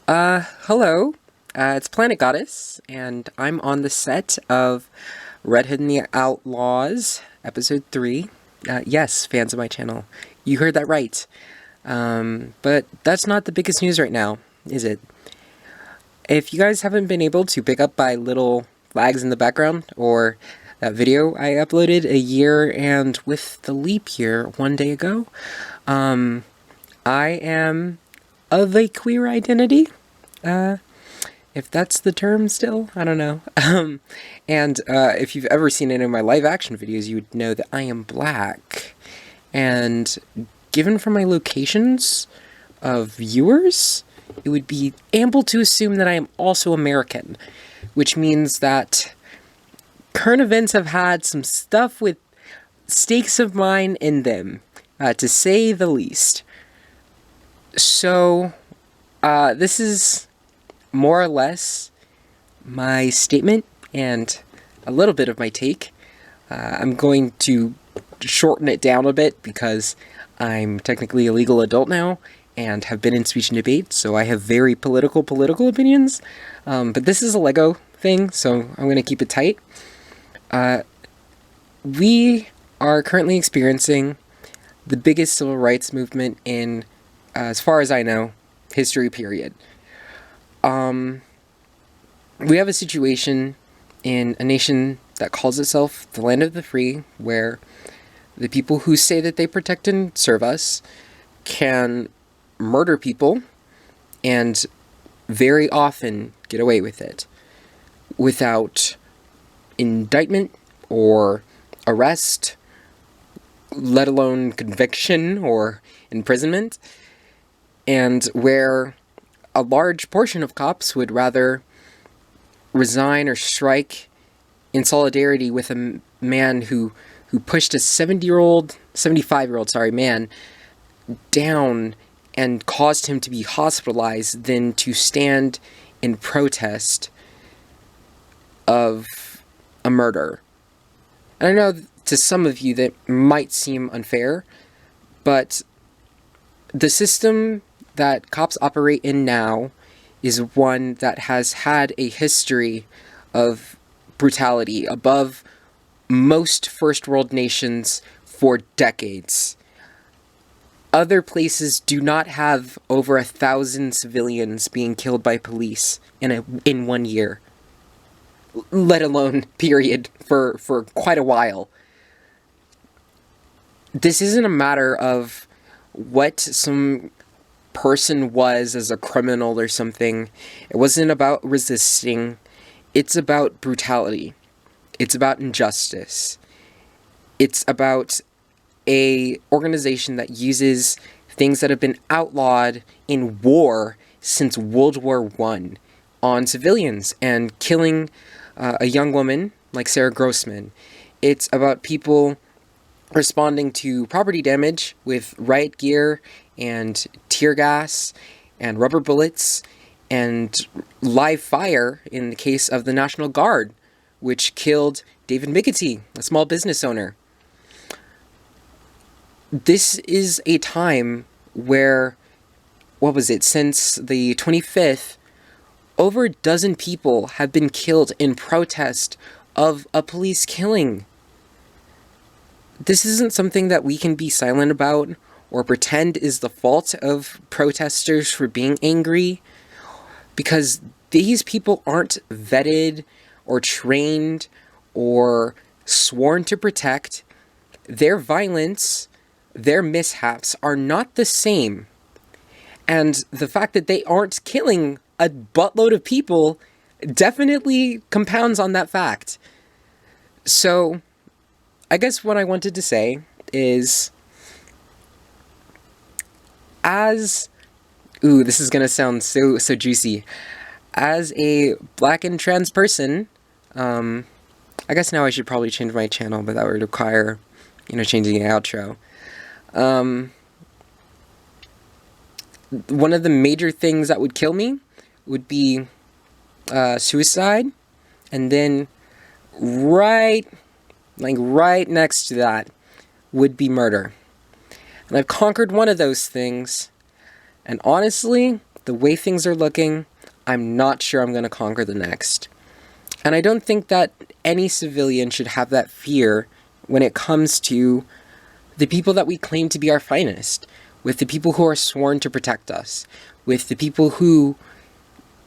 Hello. It's Planet Goddess, and I'm on the set of Red Hood and the Outlaws, Episode 3. Yes, fans of my channel. You heard that right. But that's not the biggest news right now, is it? If you guys haven't been able to pick up by little flags in the background, or that video I uploaded a year and with the leap year 1 day ago, I am of a queer identity. If that's the term still, I don't know. And if you've ever seen any of my live action videos, you would know that I am black. And given from my locations of viewers, it would be ample to assume that I am also American, which means that current events have had some stuff with stakes of mine in them, to say the least. So, this is more or less my statement and a little bit of my take. I'm going to shorten it down a bit because I'm technically a legal adult now and have been in speech and debate, so I have very political opinions. But this is a Lego thing, so I'm going to keep it tight. We are currently experiencing the biggest civil rights movement in, as far as I know, history period. We have a situation in a nation that calls itself the land of the free, where the people who say that they protect and serve us can murder people and very often get away with it without indictment or arrest, let alone conviction or imprisonment, and where a large portion of cops would rather resign or strike in solidarity with a man who pushed a 75-year-old man down and caused him to be hospitalized than to stand in protest of a murder. And I know to some of you that might seem unfair, but the system that cops operate in now is one that has had a history of brutality above most first world nations for decades. Other places do not have over 1,000 civilians being killed by police in 1 year, let alone period, for quite a while. This isn't a matter of what some person was as a criminal or something. It wasn't about resisting. It's about brutality. It's about injustice. It's about a organization that uses things that have been outlawed in war since World War I on civilians and killing a young woman like Sarah Grossman. It's about people responding to property damage with riot gear and tear gas and rubber bullets and live fire in the case of the National Guard, which killed David Mickety, a small business owner. This is a time where, since the 25th, over a dozen people have been killed in protest of a police killing. This isn't something that we can be silent about or pretend is the fault of protesters for being angry, because these people aren't vetted or trained or sworn to protect. Their violence, their mishaps are not the same. And the fact that they aren't killing a buttload of people definitely compounds on that fact. So, I guess what I wanted to say is, this is gonna sound so juicy. As a black and trans person, I guess now I should probably change my channel, but that would require, changing the outro. One of the major things that would kill me would be suicide, and then right next to that would be murder. And I've conquered one of those things, and honestly, the way things are looking, I'm not sure I'm going to conquer the next. And I don't think that any civilian should have that fear when it comes to the people that we claim to be our finest, with the people who are sworn to protect us, with the people who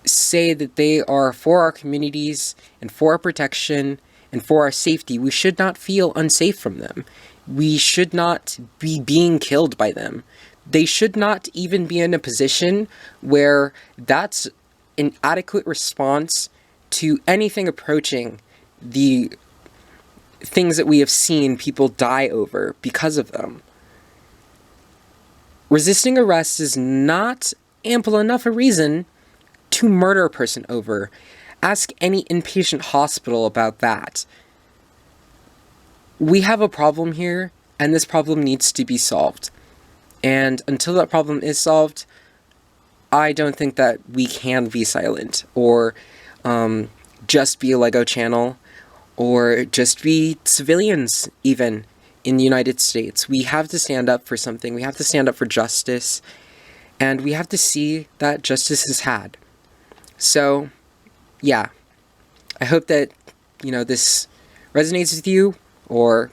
say that they are for our communities and for our protection and for our safety. We should not feel unsafe from them. We should not be being killed by them. They should not even be in a position where that's an adequate response to anything approaching the things that we have seen people die over because of them. Resisting arrest is not ample enough a reason to murder a person over. Ask any inpatient hospital about that. We have a problem here, and this problem needs to be solved. And until that problem is solved, I don't think that we can be silent, or just be a Lego channel, or just be civilians, even, in the United States. We have to stand up for something. We have to stand up for justice, and we have to see that justice is had. So, yeah, I hope that, this resonates with you, or,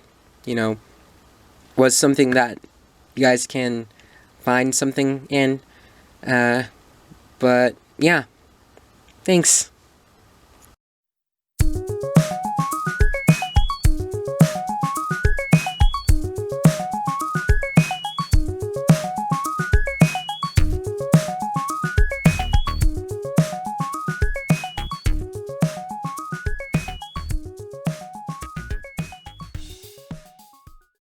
was something that you guys can find something in. But, yeah, thanks.